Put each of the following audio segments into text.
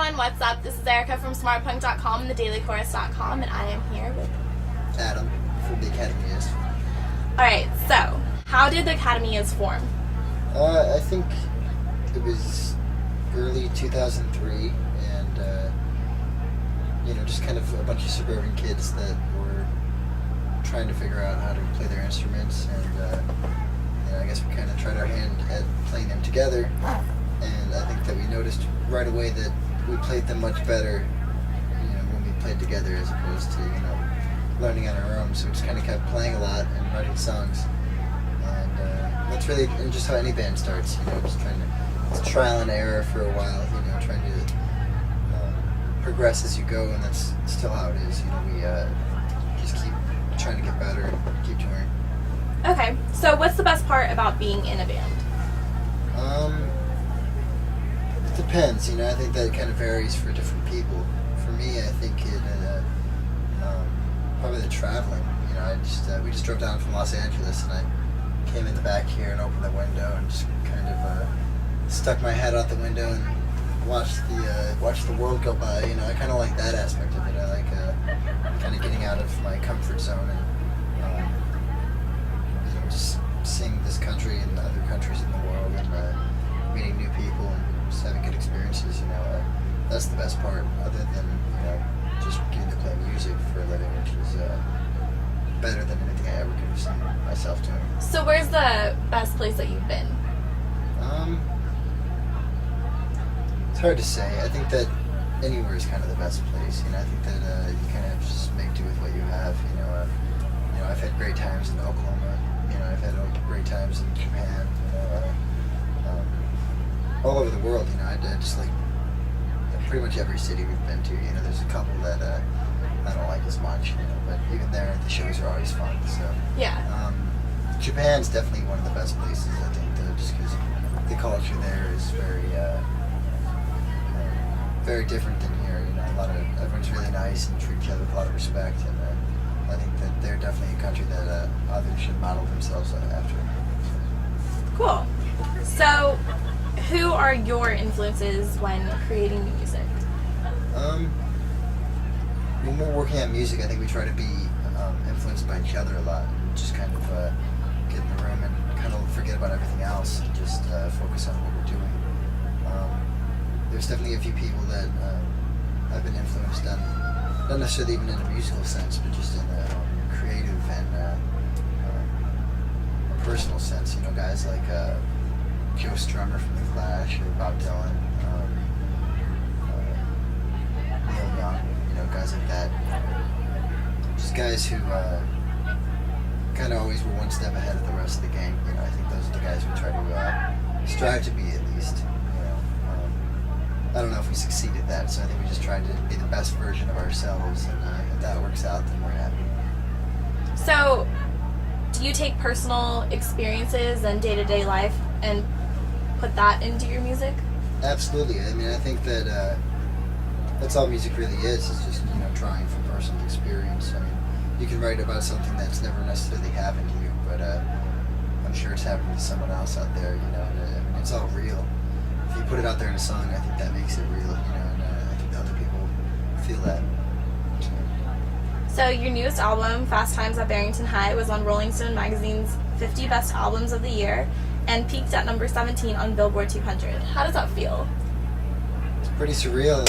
everyone, what's up? This is Erica from smartpunk.com and thedailychorus.com, and I am here with Adam from the Academy is. Alright, so, how did the Academy is form? I think it was early 2003, and just kind of a bunch of suburban kids that were trying to figure out how to play their instruments, and I guess we kind of tried our hand at playing them together, and I think that we noticed right away that we played them much better, when we played together as opposed to, learning on our own. So we just kind of kept playing a lot and writing songs, and that's really just how any band starts, just trying to, it's trial and error for a while, trying to progress as you go, and that's still how it is. We just keep trying to get better and keep touring. Okay, so what's the best part about being in a band? It depends, I think that kind of varies for different people. For me, I think it probably the traveling. We just drove down from Los Angeles, and I came in the back here and opened the window and just kind of stuck my head out the window and watched the world go by. I kind of like that aspect of it. I like kind of getting out of my comfort zone and just seeing this country and other countries in the world, and meeting new people and just having good experiences. That's the best part, other than just getting to play music for a living, which is better than anything I ever could have seen myself doing. So where's the best place that you've been? It's hard to say. I think that anywhere is kind of the best place. I think that you kind of just make do with what you have. I've had great times in Oklahoma. I've had great times in Japan. All over the world. I just like pretty much every city we've been to. There's a couple that I don't like as much. But even there, the shows are always fun. So Yeah. Japan's definitely one of the best places. I think just because the culture there is very different than here. Everyone's really nice and treat each other with a lot of respect, and I think that they're definitely a country that others should model themselves after. Cool. So, who are your influences when creating music? When we're working on music, I think we try to be influenced by each other a lot, and just kind of get in the room and kind of forget about everything else and just focus on what we're doing. There's definitely a few people that I've been influenced on, not necessarily even in a musical sense, but just in a creative and a personal sense. Guys like Joe Strummer from The Clash, or Bob Dylan, Neil Young, guys like that. Just guys who kind of always were one step ahead of the rest of the gang. I think those are the guys we try to strive to be, at least. I don't know if we succeeded at that, so I think we just tried to be the best version of ourselves, and if that works out, then we're happy. So, do you take personal experiences and day-to-day life and put that into your music? Absolutely. I think that that's all music really is just, drawing from personal experience. You can write about something that's never necessarily happened to you, but I'm sure it's happened to someone else out there, and it's all real. If you put it out there in a song, I think that makes it real, and I think other people feel that. So your newest album, Fast Times at Barrington High, was on Rolling Stone magazine's 50 Best Albums of the Year and peaked at number 17 on Billboard 200. How does that feel? It's pretty surreal,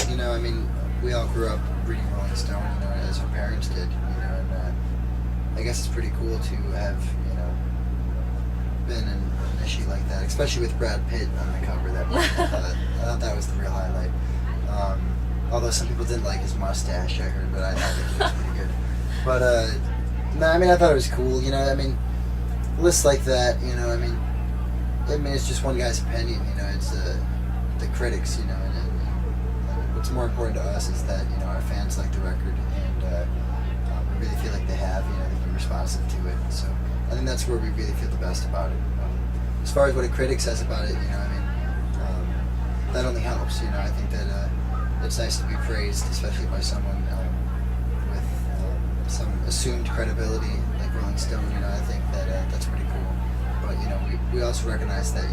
we all grew up reading Rolling Stone, as our parents did, and I guess it's pretty cool to have, been in an issue like that, especially with Brad Pitt on the cover. I thought that was the real highlight. Although some people didn't like his mustache, I heard, but I think it was pretty good. But I thought it was cool. Lists like that. It's just one guy's opinion. It's the critics. And what's more important to us is that our fans like the record, and we really feel like they have. They've been responsive to it. So I think that's where we really feel the best about it. As far as what a critic says about it, that only helps. I think that it's nice to be praised, especially by someone with some assumed credibility like Rolling Stone. I think that that's pretty cool. But we also recognize that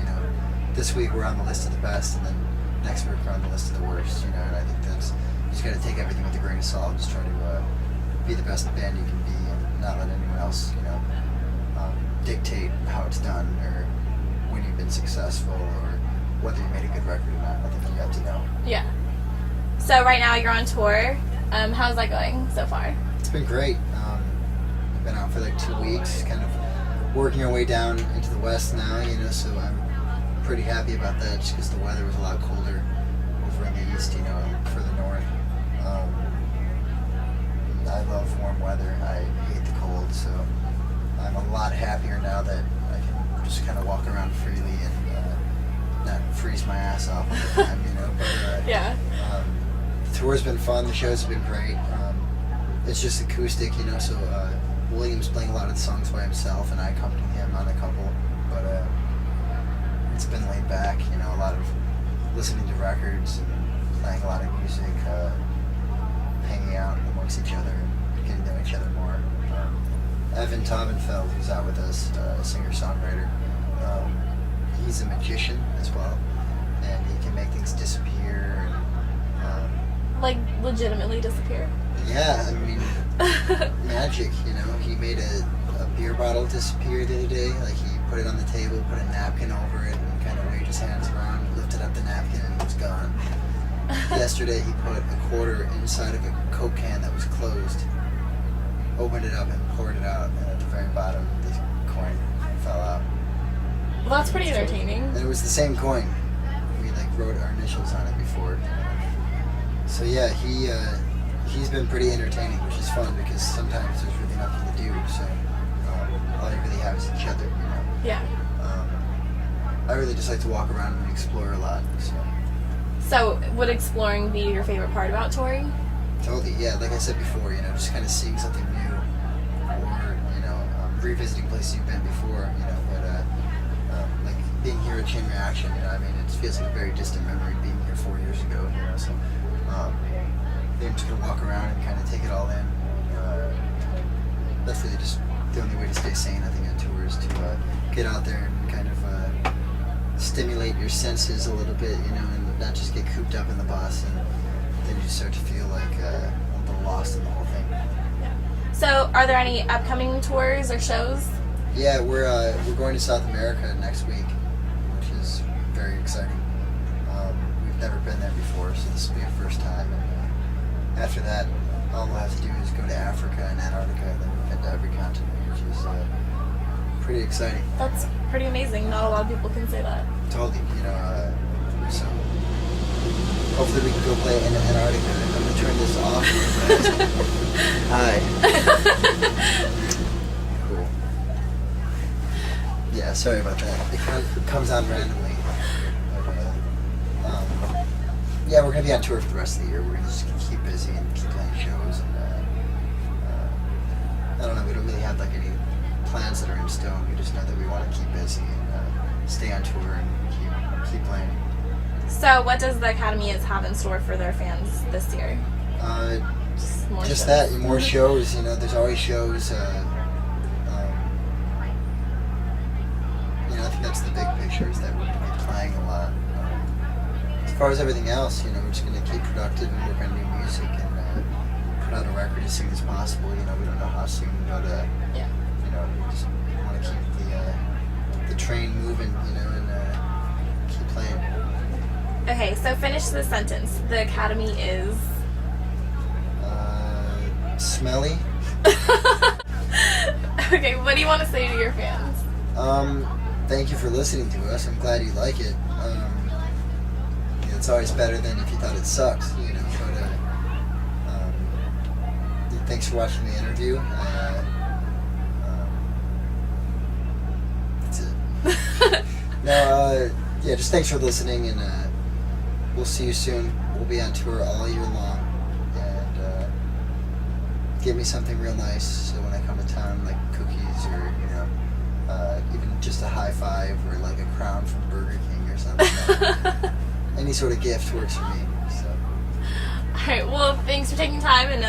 this week we're on the list of the best, and then next week are on the list of the worst, and I think that's, you just got to take everything with a grain of salt and just try to be the best band you can be and not let anyone else, dictate how it's done or when you've been successful or whether you made a good record or not. I think you have to know. Yeah. So right now you're on tour. How's that going so far? It's been great. We've been out for like 2 weeks, kind of working our way down into the west now, so I'm pretty happy about that just because the weather was a lot colder over in the east, further north. I love warm weather. I hate the cold, so I'm a lot happier now that I can just kind of walk around freely and not freeze my ass off all the time, But, Yeah. The tour's been fun. The shows have been great. It's just acoustic, so William's playing a lot of the songs by himself, and I accompany him on a couple. But it's been laid back, a lot of listening to records and playing a lot of music, hanging out amongst each other and getting to know each other more. Evan Tobenfeld, who's out with us, a singer-songwriter, he's a magician as well, and he can make things disappear. And, like legitimately disappear? Yeah, I mean, magic, He made a beer bottle disappear the other day. Like, he put it on the table, put a napkin over it, and kind of waved his hands around, lifted up the napkin, and it was gone. Yesterday, he put a quarter inside of a Coke can that was closed, opened it up, and poured it out, and at the very bottom, the coin fell out. Well, that's pretty entertaining. And it was the same coin. We, wrote our initials on it before. So, yeah, he's been pretty entertaining, which is fun because sometimes there's really nothing to do, so all you really have is each other, Yeah. I really just like to walk around and explore a lot, So would exploring be your favorite part about touring? Totally, yeah, like I said before, just kind of seeing something new or, revisiting places you've been before, but like being here at Chain Reaction, it feels like a very distant memory being here 4 years ago, so being just going to walk around and kind of take it all in. That's really just the only way to stay sane, I think, on tour is to get out there and kind of stimulate your senses a little bit, and not just get cooped up in the bus, and then you start to feel like a little lost in the whole thing. So are there any upcoming tours or shows? Yeah, we're going to South America next week, which is very exciting. We've never been there before, so this will be our first time. And after that, all we'll have to do is go to Africa and Antarctica, and then move into every continent, which is pretty exciting. That's pretty amazing. Not a lot of people can say that. Totally, so hopefully we can go play in Antarctica. I'm going to turn this off real fast. Hi. Cool. Yeah, sorry about that. It comes on randomly. But, yeah, we're going to be on tour for the rest of the year. We're going to just keep busy and keep playing shows. And I don't know, we don't really have any plans that are in stone. We just know that we want to keep busy and stay on tour and keep playing. So what does the Academy have in store for their fans this year? Just more just shows. that, more shows. There's always shows. I think that's the big picture, is that we're going to be playing a lot. As far as everything else, we're just going to keep productive and work on new music and put out a record as soon as possible. We don't know how soon, but Yeah. We just want to keep the train moving, and keep playing. Okay, so finish the sentence. The Academy is... Smelly. Okay, what do you want to say to your fans? Thank you for listening to us. I'm glad you like it. It's always better than if you thought it sucks, but thanks for watching the interview. That's it. No, yeah, just thanks for listening, and we'll see you soon. We'll be on tour all year long, and give me something real nice so when I come to town, like cookies or even just a high five or like a crown from Burger King or something. Any sort of gift works for me. So. Alright, well, thanks for taking time and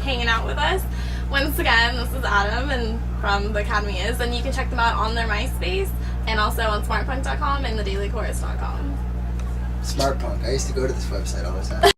hanging out with us. Once again, this is Adam and from the Academy Is, and you can check them out on their MySpace and also on smartpunk.com and thedailychorus.com. Smart Punk. I used to go to this website all the time.